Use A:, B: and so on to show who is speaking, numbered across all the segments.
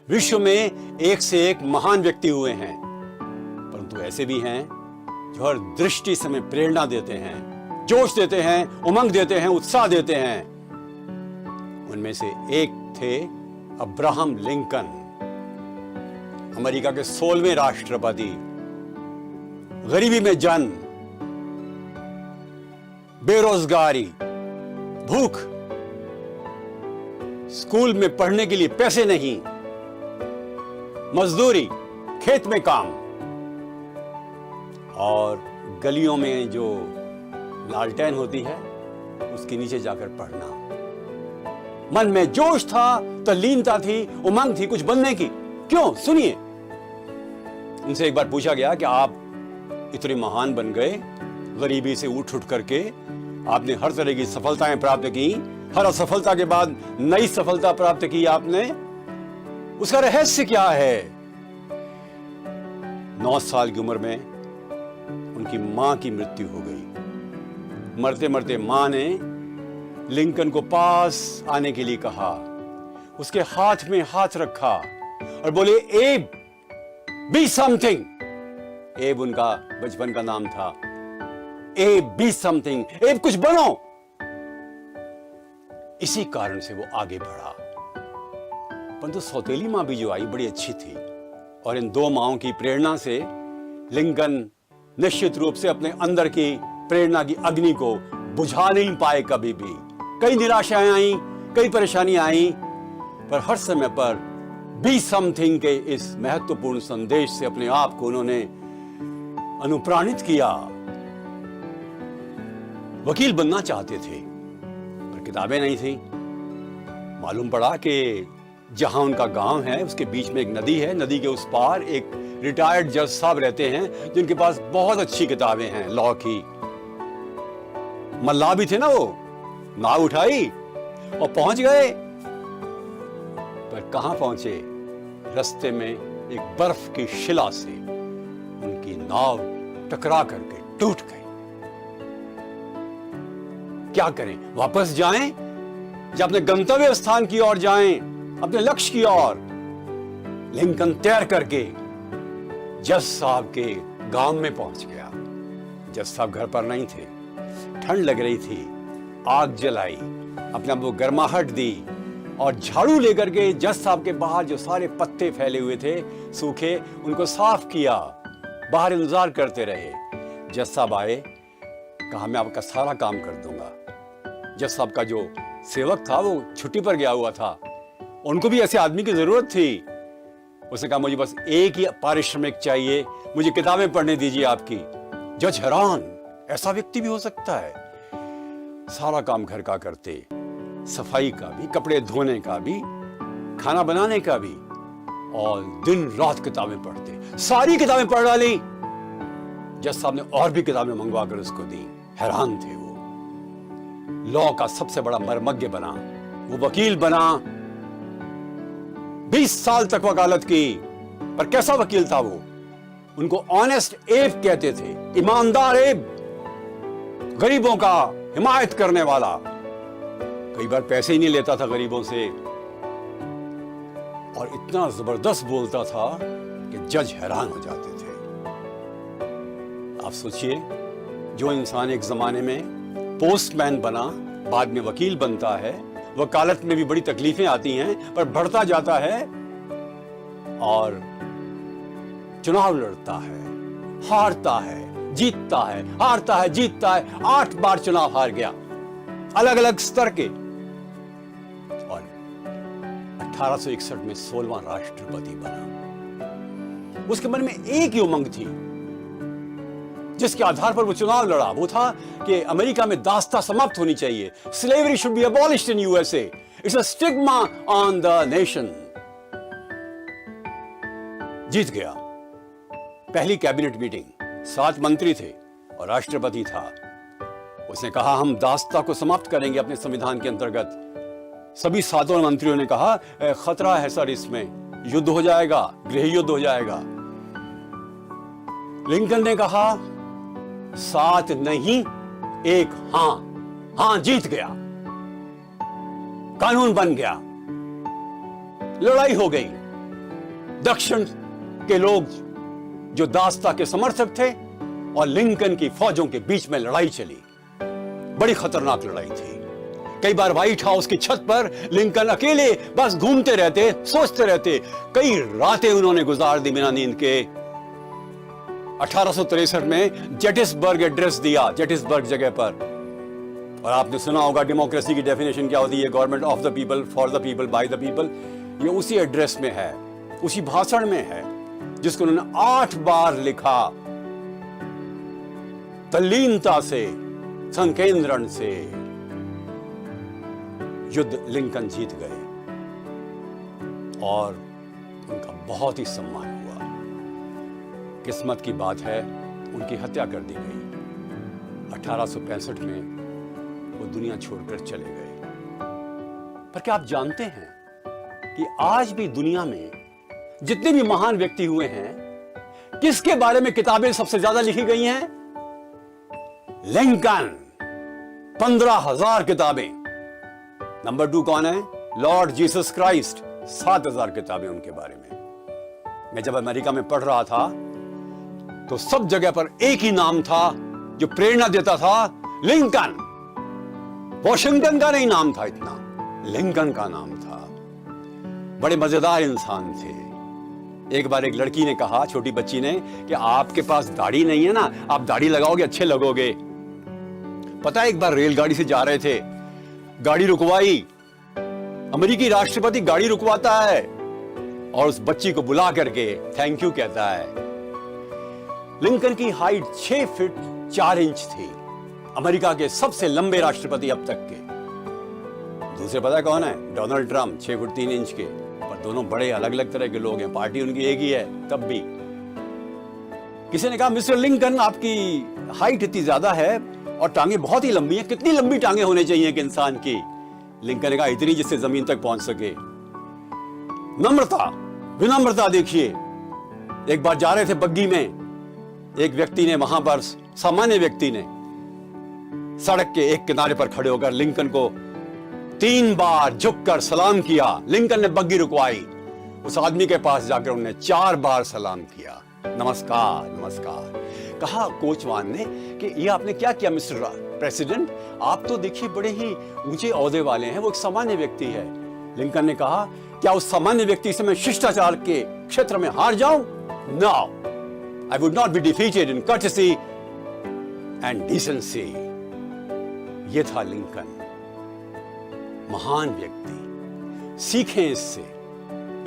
A: विश्व में एक से एक महान व्यक्ति हुए हैं, परंतु ऐसे भी हैं जो हर दृष्टि से हमें प्रेरणा देते हैं, जोश देते हैं, उमंग देते हैं, उत्साह देते हैं। उनमें से एक थे अब्राहम लिंकन, अमेरिका के 16वें राष्ट्रपति। गरीबी में जन्म, बेरोजगारी, भूख, स्कूल में पढ़ने के लिए पैसे नहीं, मजदूरी, खेत में काम और गलियों में जो लालटेन होती है उसके नीचे जाकर पढ़ना। मन में जोश था, तल्लीनता थी, उमंग थी कुछ बनने की। क्यों? सुनिए। उनसे एक बार पूछा गया कि आप इतने महान बन गए, गरीबी से उठ करके आपने हर तरह की सफलताएं प्राप्त की, हर असफलता के बाद नई सफलता प्राप्त की आपने, उसका रहस्य क्या है? 9 साल की उम्र में उनकी मां की मृत्यु हो गई। मरते मरते मां ने लिंकन को पास आने के लिए कहा, उसके हाथ में हाथ रखा और बोले, एब बी समथिंग। एब उनका बचपन का नाम था। एब बी समथिंग, एब कुछ बनो। इसी कारण से वो आगे बढ़ा। परंतु सौतेली मां भी जो आई बड़ी अच्छी थी और इन 2 माओं की प्रेरणा से लिंकन निश्चित रूप से अपने अंदर की प्रेरणा की अग्नि को बुझा नहीं पाए कभी भी। कई निराशाएं आई, कई परेशानियां आई, पर हर समय पर बी समथिंग के इस महत्वपूर्ण संदेश से अपने आप को उन्होंने अनुप्राणित किया। वकील बनना चाहते थे पर किताबें नहीं थी। मालूम पड़ा कि जहां उनका गांव है उसके बीच में एक नदी है, नदी के उस पार एक रिटायर्ड जज साहब रहते हैं जिनके पास बहुत अच्छी किताबें हैं लॉ की। मल्लाह भी थे ना, वो नाव उठाई और पहुंच गए। पर कहां पहुंचे? रास्ते में एक बर्फ की शिला से उनकी नाव टकरा करके टूट गई। क्या करें? वापस जाएं या अपने गंतव्य स्थान की ओर जाएं, अपने लक्ष्य की ओर? लिंकन तैर करके जज साहब के गांव में पहुंच गया। जज साहब घर पर नहीं थे, ठंड लग रही थी। आग जलाई, अपने आप को गर्माहट दी और झाड़ू लेकर के जज साहब के बाहर जो सारे पत्ते फैले हुए थे सूखे, उनको साफ किया। बाहर इंतजार करते रहे। जज साहब आए, कहा मैं आपका सारा काम कर दूंगा। जज साहब का जो सेवक था वो छुट्टी पर गया हुआ था, उनको भी ऐसे आदमी की जरूरत थी। उसने कहा मुझे बस एक ही पारिश्रमिक चाहिए, मुझे किताबें पढ़ने दीजिए आपकी। जज हैरान, ऐसा व्यक्ति भी हो सकता है? सारा काम घर का करते, सफाई का भी, कपड़े धोने का भी, खाना बनाने का भी, और दिन रात किताबें पढ़ते। सारी किताबें पढ़ डाली। जज साहब ने और भी किताबें मंगवा कर उसको दी। हैरान थे वो। लॉ का सबसे बड़ा मर्मज्ञ बना, वो वकील बना। 20 साल तक वकालत की। पर कैसा वकील था वो? उनको ऑनेस्ट एब कहते थे, ईमानदार एब, गरीबों का हिमायत करने वाला। कई बार पैसे ही नहीं लेता था गरीबों से और इतना जबरदस्त बोलता था कि जज हैरान हो जाते थे। आप सोचिए, जो इंसान एक जमाने में पोस्टमैन बना, बाद में वकील बनता है, वकालत में भी बड़ी तकलीफें आती हैं, पर बढ़ता जाता है और चुनाव लड़ता है, हारता है, जीतता है, हारता है, जीतता है। 8 बार चुनाव हार गया, अलग अलग स्तर के। और 1861 में 16वां राष्ट्रपति बना। उसके मन में एक ही उमंग थी जिसके आधार पर वो चुनाव लड़ा। वो था कि अमेरिका में दास्ता समाप्त होनी चाहिए। Slavery should be abolished in USA. It's a stigma on the nation. जीत गया। पहली कैबिनेट मीटिंग, 7 मंत्री थे और राष्ट्रपति था। उसने कहा हम दास्ता को समाप्त करेंगे अपने संविधान के अंतर्गत। सभी 7 मंत्रियों ने कहा खतरा है सर, इसमें युद्ध हो जाएगा, गृह युद्ध हो जाएगा। लिंकन ने कहा 7 नहीं, 1 हां। हां, जीत गया, कानून बन गया, लड़ाई हो गई। दक्षिण के लोग जो दासता के समर्थक थे और लिंकन की फौजों के बीच में लड़ाई चली। बड़ी खतरनाक लड़ाई थी। कई बार व्हाइट हाउस की छत पर लिंकन अकेले बस घूमते रहते, सोचते रहते। कई रातें उन्होंने गुजार दी बिना नींद के। 1863 में जेटिसबर्ग एड्रेस दिया, जेटिसबर्ग जगह पर। और आपने सुना होगा डेमोक्रेसी की डेफिनेशन क्या होती है, government of the people, for the people, by the people. ये उसी एड्रेस में है, उसी भाषण में है जिसको उन्होंने 8 बार लिखा। तल्लीनता से, संकेंद्रण से युद्ध लिंकन जीत गए और उनका बहुत ही सम्मान हुआ। किस्मत की बात है, उनकी हत्या कर दी गई। 1865 में वो दुनिया छोड़कर चले गए। पर क्या आप जानते हैं कि आज भी दुनिया में जितने भी महान व्यक्ति हुए हैं, किसके बारे में किताबें सबसे ज्यादा लिखी गई हैं? लिंकन। 15,000 किताबें। नंबर 2 कौन है? Lord Jesus Christ. 7,000 किताबें उनके बारे में। मैं जब अमेरिका में पढ़ रहा था तो सब जगह पर एक ही नाम था जो प्रेरणा देता था, लिंकन। वॉशिंगटन का नहीं नाम था इतना, लिंकन का नाम था। बड़े मजेदार इंसान थे। एक बार एक लड़की ने कहा, छोटी बच्ची ने, कि आपके पास दाढ़ी नहीं है ना, आप दाढ़ी लगाओगे अच्छे लगोगे। पता है, एक बार रेलगाड़ी से जा रहे थे, गाड़ी रुकवाई। अमेरिकी राष्ट्रपति गाड़ी रुकवाता है और उस बच्ची को बुला करके थैंक यू कहता है। लिंकन की हाइट 6 फीट 4 इंच थी। अमेरिका के सबसे लंबे राष्ट्रपति अब तक के। दूसरे पता है कौन है? डोनाल्ड ट्रंप, 6 फुट 3 इंच के। पर दोनों बड़े अलग अलग तरह के लोग हैं, पार्टी उनकी एक ही है। तब भी किसी ने कहा, मिस्टर लिंकन, आपकी हाइट इतनी ज्यादा है और टांगे बहुत ही लंबी हैं, कितनी लंबी टांगे होने चाहिए एक इंसान की? लिंकन ने कहा, इतनी जिससे जमीन तक पहुंच सके। नम्रता, विनम्रता देखिए। एक बार जा रहे थे बग्गी में, एक व्यक्ति ने वहां पर, सामान्य व्यक्ति ने, सड़क के एक किनारे पर खड़े होकर लिंकन को 3 बार झुककर सलाम किया। लिंकन ने बग्गी रुकवाई। उस आदमी के पास जाकर उन्होंने 4 बार सलाम किया, नमस्कार नमस्कार। कहा कोचवान ने कि ये आपने क्या किया मिस्टर प्रेसिडेंट, आप तो देखिए बड़े ही ऊंचे ओहदे वाले हैं, वो एक सामान्य व्यक्ति है। लिंकन ने कहा, क्या उस सामान्य व्यक्ति से मैं शिष्टाचार के क्षेत्र में हार जाऊं? No, I would not be defeated in courtesy and decency. ये था लिंकन, महान व्यक्ति। सीखें इससे,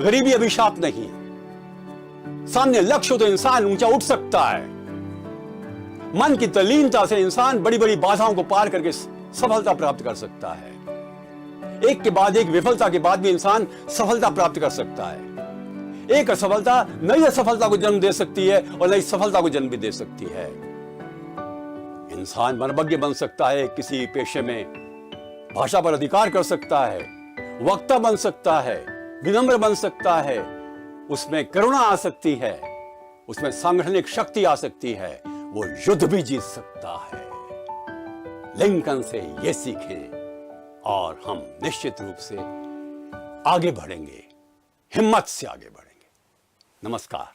A: गरीबी अभिशाप नहीं। सामने लक्ष्य हो तो इंसान ऊंचा उठ सकता है। मन की तल्लीनता से इंसान बड़ी बड़ी बाधाओं को पार करके सफलता प्राप्त कर सकता है। एक के बाद एक विफलता के बाद भी इंसान सफलता प्राप्त कर सकता है। एक असफलता नई असफलता को जन्म दे सकती है और नई सफलता को जन्म भी दे सकती है। इंसान मनोवैज्ञ बन सकता है, किसी पेशे में भाषा पर अधिकार कर सकता है, वक्ता बन सकता है, विनम्र बन सकता है, उसमें करुणा आ सकती है, उसमें सांगठनिक शक्ति आ सकती है, वो युद्ध भी जीत सकता है। लिंकन से ये सीखें और हम निश्चित रूप से आगे बढ़ेंगे, हिम्मत से आगे बढ़ेंगे। नमस्कार।